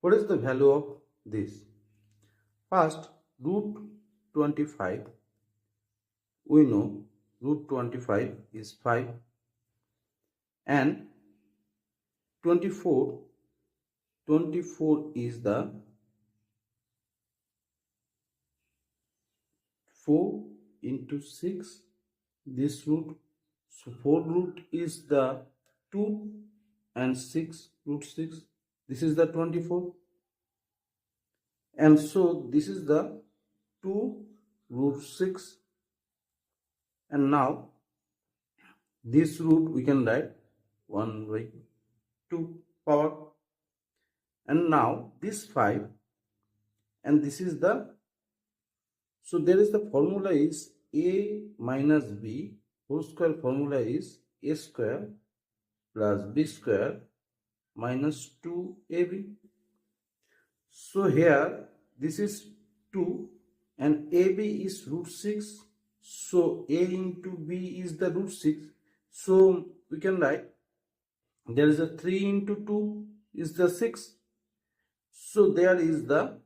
What is the value of this? First, root 25. We know root 25 is 5 and 24 is the 4 into 6 this root. So 4 root is the 2 and 6 root 6. This is the 24. And so this is the 2 root 6. And now this root we can write 1 by 2 power. And now this 5 and this is the, so there is the formula is a minus b whole square. Formula is a square plus b square minus 2ab. So here this is 2 and ab is root 6. So a into b is the root 6. So we can write there is a 3 into 2 is the 6. So there is the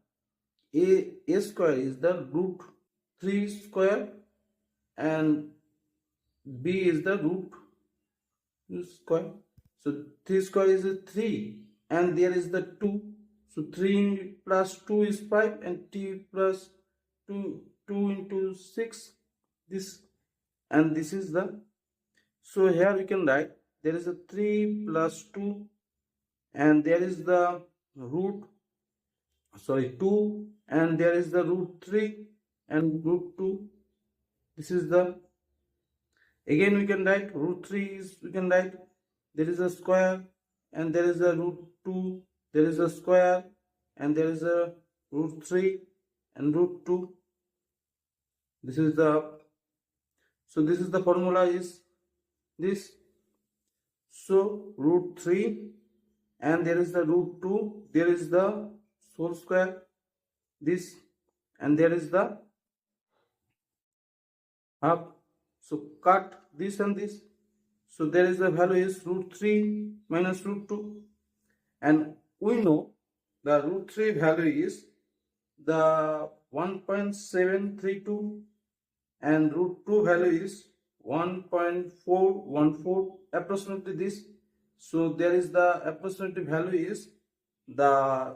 a square is the root 3 square and b is the root square. So 3 square is a 3 and there is the 2. So 3 plus 2 is 5 and t plus 2 into 6 this, and this is the, so here we can write there is a 3 plus 2 and there is the root 2 and there is the root 3 and root 2. This is the, again we can write root 3 is, we can write there is a square and there is a root 2, there is a square and there is a root 3 and root 2. This is the, so this is the formula is this. So root 3 and there is the root 2, there is the whole square this and there is the half. So cut this and this. So there is the value is root 3 minus root 2 and we know the root 3 value is the 1.732 and root 2 value is 1.414 approximately this. So there is the approximate value is the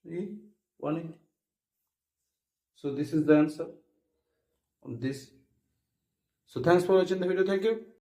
180. So this is the answer on this. So thanks for watching the video. Thank you.